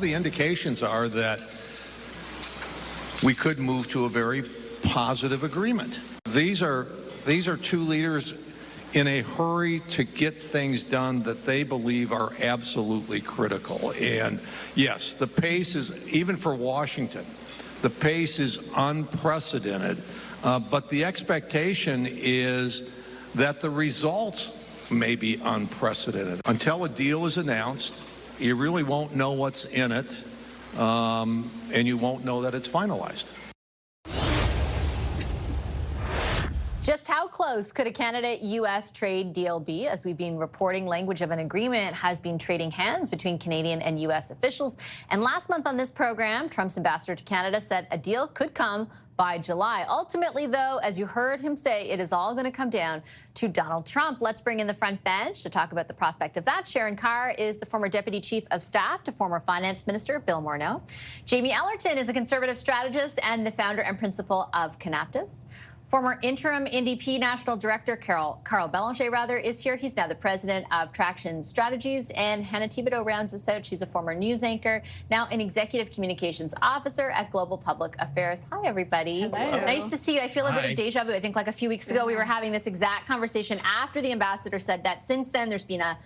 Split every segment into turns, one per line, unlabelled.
the indications are that we could move to a very positive agreement. These are two leaders in a hurry to get things done that they believe are absolutely critical. And yes, the pace is, even for Washington, the pace is unprecedented, but the expectation is that the results may be unprecedented. Until a deal is announced, you really won't know what's in it, and you won't know that it's finalized.
Just how close could a Canada-U.S. trade deal be? As we've been reporting, language of an agreement has been trading hands between Canadian and U.S. officials. And last month on this program, Trump's ambassador to Canada said a deal could come by July. Ultimately, though, as you heard him say, it is all going to come down to Donald Trump. Let's bring in the front bench to talk about the prospect of that. Sharon Carr is the former Deputy Chief of Staff to former Finance Minister Bill Morneau. Jamie Ellerton is a conservative strategist and the founder and principal of Canaptus. Former interim NDP National Director Carl Belanger is here. He's now the president of Traction Strategies. And Hannah Thibodeau rounds us out. She's a former news anchor, now an executive communications officer at Global Public Affairs. Hi, everybody.
Hello.
Nice to see you. I feel a bit of deja vu. I think like a few weeks ago we were having this exact conversation after the ambassador said that. Since then, there's been a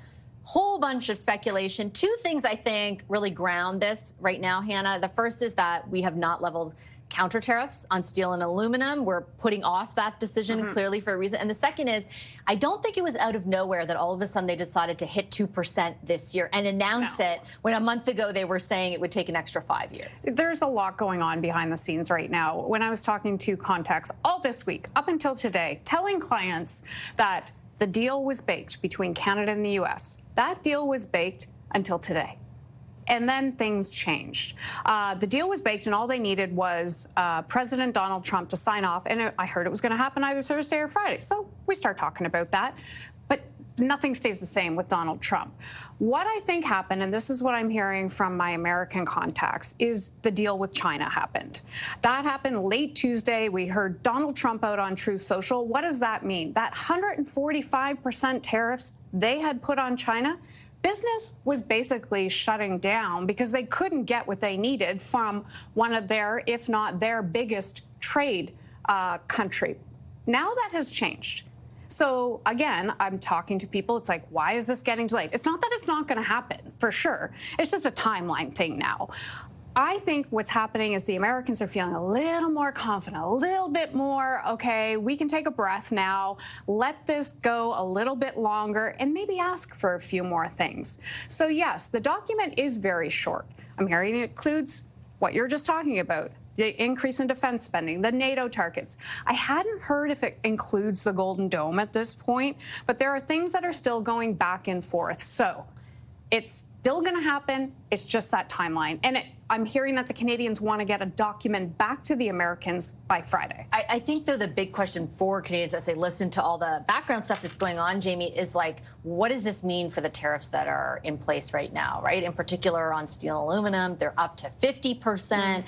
whole bunch of speculation. Two things I think really ground this right now, Hannah. The first is that we have not leveled counter tariffs on steel and aluminum. We're putting off that decision clearly for a reason. And the second is, I don't think it was out of nowhere that all of a sudden they decided to hit 2% this year and announce it when a month ago they were saying it would take an extra 5 years.
There's a lot going on behind the scenes right now. When I was talking to contacts all this week, up until today, telling clients that the deal was baked between Canada and the U.S., that deal was baked until today. And then things changed. The deal was baked, and all they needed was President Donald Trump to sign off. And I heard it was going to happen either Thursday or Friday. So we start talking about that. But nothing stays the same with Donald Trump. What I think happened, and this is what I'm hearing from my American contacts, is the deal with China happened. That happened late Tuesday. We heard Donald Trump out on Truth Social. What does that mean? That 145% tariffs they had put on China, business was basically shutting down because they couldn't get what they needed from one of their, if not their biggest trade country. Now that has changed. So again, I'm talking to people. It's like, why is this getting delayed? It's not that it's not going to happen, for sure. It's just a timeline thing now. I think what's happening is the Americans are feeling a little more confident, a little bit more, okay, we can take a breath now, let this go a little bit longer, and maybe ask for a few more things. So yes, the document is very short. I'm hearing it includes what you're just talking about, the increase in defense spending, the NATO targets. I hadn't heard if it includes the Golden Dome at this point, but there are things that are still going back and forth. So it's still going to happen. It's just that timeline. And I'm hearing that the Canadians want to get a document back to the Americans by Friday.
I think, though, the big question for Canadians as they listen to all the background stuff that's going on, Jamie, is like, what does this mean for the tariffs that are in place right now, right? In particular on steel and aluminum, they're up to 50%.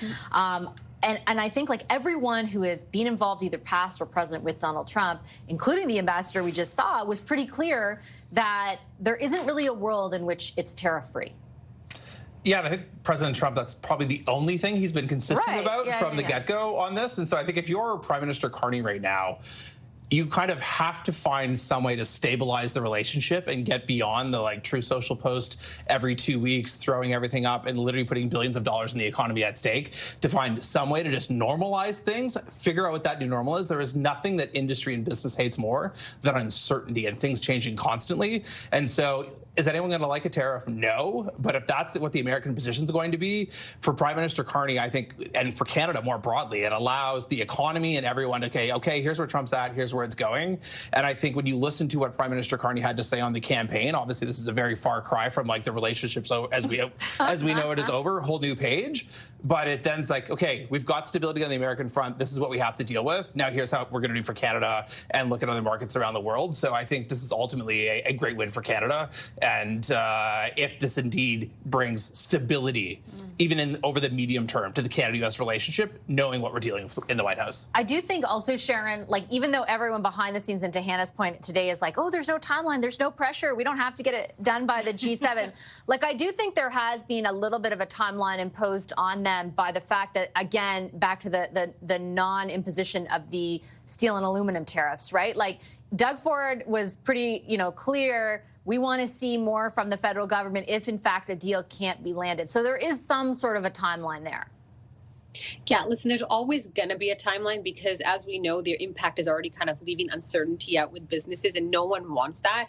And I think like everyone who has been involved, either past or present with Donald Trump, including the ambassador we just saw, was pretty clear that there isn't really a world in which it's tariff-free.
Yeah, and I think President Trump, that's probably the only thing he's been consistent about from the get-go on this. And so I think if you're Prime Minister Carney right now, you kind of have to find some way to stabilize the relationship and get beyond the like True Social post every 2 weeks, throwing everything up and literally putting billions of dollars in the economy at stake, to find some way to just normalize things, figure out what that new normal is. There is nothing that industry and business hates more than uncertainty and things changing constantly. And so is anyone going to like a tariff? No. But if that's what the American position is going to be, for Prime Minister Carney, I think, and for Canada more broadly, it allows the economy and everyone to, okay, here's where Trump's at, here's where it's going. And I think when you listen to what Prime Minister Carney had to say on the campaign, obviously this is a very far cry from like the relationship, so as we know it is over, whole new page. but it then's like, okay, we've got stability on the American front. This is what we have to deal with. Now here's how we're going to do for Canada and look at other markets around the world. So I think this is ultimately a great win for Canada. And if this indeed brings stability, even over the medium term, to the Canada-U.S. relationship, knowing what we're dealing with in the White House.
I do think also, Sharon, like even though everyone behind the scenes, and to Hannah's point today, is like, oh, there's no timeline, there's no pressure, we don't have to get it done by the G7. Like, I do think there has been a little bit of a timeline imposed on them by the fact that, again, back to the non-imposition of the steel and aluminum tariffs, right? Like, Doug Ford was pretty, clear. We want to see more from the federal government if, in fact, a deal can't be landed. So there is some sort of a timeline there.
Yeah, listen, there's always going to be a timeline because, as we know, their impact is already kind of leaving uncertainty out with businesses, and no one wants that.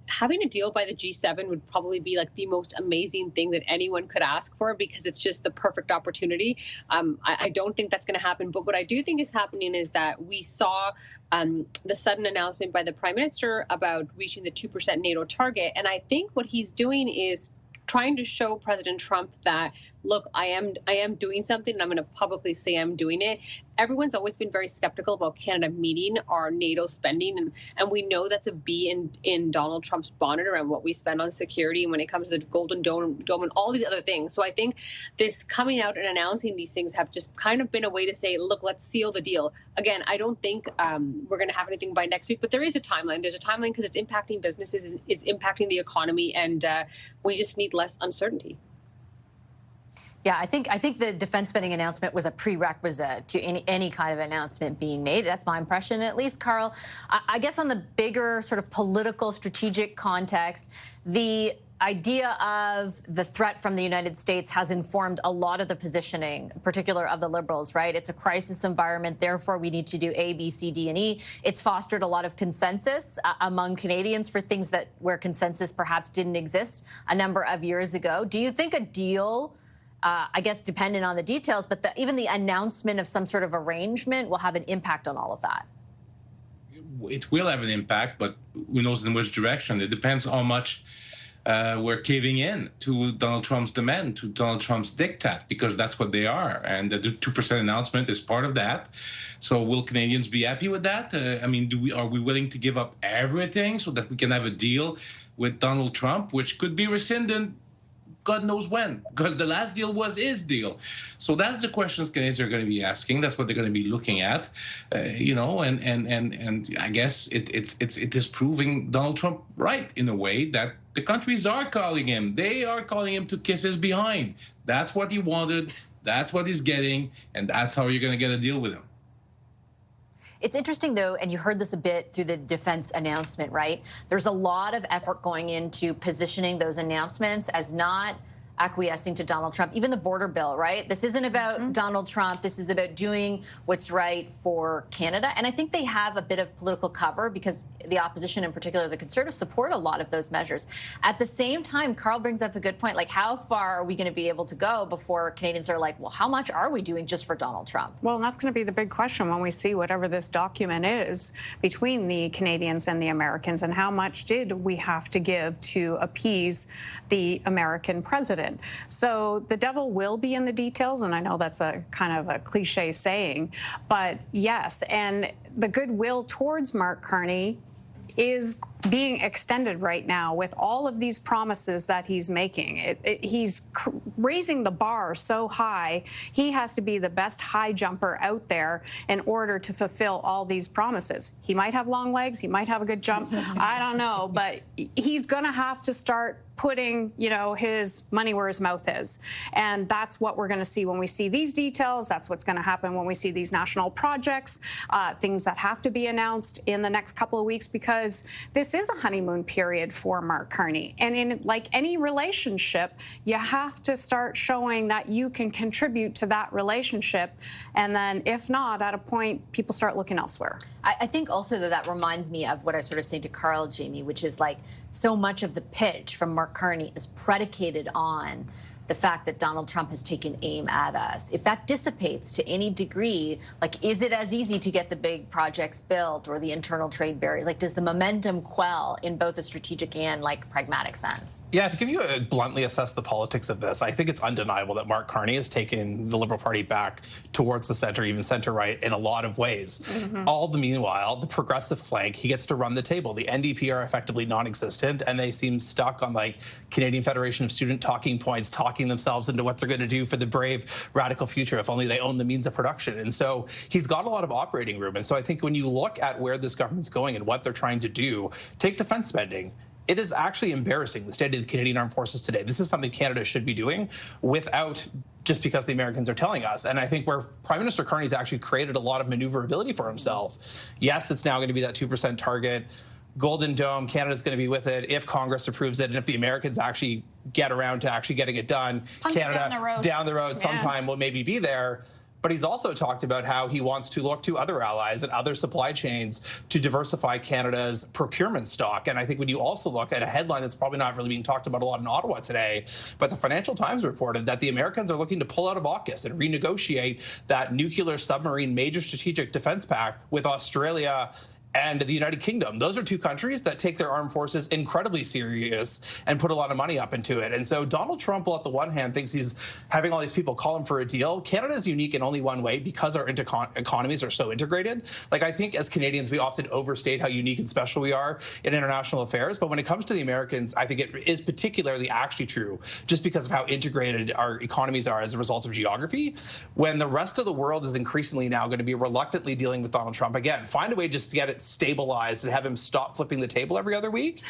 Having a deal by the G7 would probably be like the most amazing thing that anyone could ask for because it's just the perfect opportunity. I don't think that's going to happen. But what I do think is happening is that we saw the sudden announcement by the Prime Minister about reaching the 2% NATO target. And I think what he's doing is trying to show President Trump that, look, I am doing something, and I'm going to publicly say I'm doing it. Everyone's always been very skeptical about Canada meeting our NATO spending, and we know that's a B in Donald Trump's bonnet around what we spend on security and when it comes to the Golden Dome and all these other things. So I think this coming out and announcing these things have just kind of been a way to say, look, let's seal the deal. Again, I don't think we're going to have anything by next week, but there is a timeline. There's a timeline because it's impacting businesses, it's impacting the economy, and we just need less uncertainty.
Yeah, I think the defense spending announcement was a prerequisite to any kind of announcement being made. That's my impression, at least, Carl. I guess on the bigger sort of political, strategic context, the idea of the threat from the United States has informed a lot of the positioning, in particular of the Liberals, right? It's a crisis environment, therefore we need to do A, B, C, D, and E. It's fostered a lot of consensus among Canadians for things where consensus perhaps didn't exist a number of years ago. Do you think a deal, I guess dependent on the details, but even the announcement of some sort of arrangement will have an impact on all of that?
It will have an impact, but who knows in which direction. It depends how much we're caving in to Donald Trump's demand, to Donald Trump's diktat, because that's what they are. And the 2% announcement is part of that. So will Canadians be happy with that? I mean, are we willing to give up everything so that we can have a deal with Donald Trump, which could be rescinded God knows when, because the last deal was his deal. So that's the questions Canadians are going to be asking. That's what they're going to be looking at, and I guess it is proving Donald Trump right in a way that the countries are calling him. They are calling him to kiss his behind. That's what he wanted. That's what he's getting, and that's how you're going to get a deal with him.
It's interesting, though, and you heard this a bit through the defense announcement, right? There's a lot of effort going into positioning those announcements as not acquiescing to Donald Trump, even the border bill, right? This isn't about Donald Trump. This is about doing what's right for Canada. And I think they have a bit of political cover because the opposition, in particular the Conservatives, support a lot of those measures. At the same time, Carl brings up a good point, like how far are we going to be able to go before Canadians are like, well, how much are we doing just for Donald Trump?
Well, and that's going to be the big question when we see whatever this document is between the Canadians and the Americans, and how much did we have to give to appease the American president. So the devil will be in the details, and I know that's a kind of a cliche saying, but yes, and the goodwill towards Mark Carney is being extended right now with all of these promises that he's making. He's raising the bar so high, he has to be the best high jumper out there in order to fulfill all these promises. He might have long legs, he might have a good jump, I don't know, but he's gonna have to start putting, his money where his mouth is. And that's what we're going to see when we see these details. That's what's going to happen when we see these national projects, things that have to be announced in the next couple of weeks, because this is a honeymoon period for Mark Carney. And in like any relationship, you have to start showing that you can contribute to that relationship. And then if not, at a point, people start looking elsewhere.
I think also that reminds me of what I sort of saying to Carl, Jamie, which is like so much of the pitch from Mark Carney is predicated on the fact that Donald Trump has taken aim at us. If that dissipates to any degree, like, is it as easy to get the big projects built or the internal trade barriers? Like, does the momentum quell in both a strategic and, like, pragmatic sense?
Yeah, to give you a bluntly assess the politics of this, I think it's undeniable that Mark Carney has taken the Liberal Party back towards the center, even center-right, in a lot of ways. All the meanwhile, the progressive flank, he gets to run the table. The NDP are effectively non-existent, and they seem stuck on, like, Canadian Federation of Student talking points, talking themselves into what they're going to do for the brave radical future if only they own the means of production. And so he's got a lot of operating room. And so I think when you look at where this government's going and what they're trying to do, take defense spending. It is actually embarrassing, the state of the Canadian Armed Forces today. This is something Canada should be doing without just because the Americans are telling us. And I think where Prime Minister Carney's actually created a lot of maneuverability for himself. Yes, it's now going to be that 2% target. Golden Dome, Canada's going to be with it if Congress approves it, and if the Americans actually get around to actually getting it done, Canada down the road sometime will maybe be there. But he's also talked about how he wants to look to other allies and other supply chains to diversify Canada's procurement stock. And I think when you also look at a headline that's probably not really being talked about a lot in Ottawa today, but the Financial Times reported that the Americans are looking to pull out of AUKUS and renegotiate that nuclear submarine major strategic defense pact with Australia and the United Kingdom. Those are two countries that take their armed forces incredibly serious and put a lot of money up into it. And so Donald Trump, on the one hand, thinks he's having all these people call him for a deal. Canada is unique in only one way because our economies are so integrated. Like, I think as Canadians, we often overstate how unique and special we are in international affairs. But when it comes to the Americans, I think it is particularly actually true just because of how integrated our economies are as a result of geography. When the rest of the world is increasingly now going to be reluctantly dealing with Donald Trump, again, find a way just to get it stabilized and have him stop flipping the table every other week.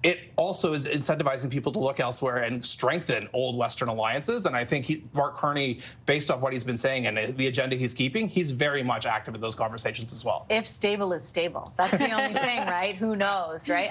It also is incentivizing people to look elsewhere and strengthen old Western alliances. And I think Mark Carney, based off what he's been saying and the agenda he's keeping, he's very much active in those conversations as well.
If stable is stable. That's the only thing, right? Who knows, right?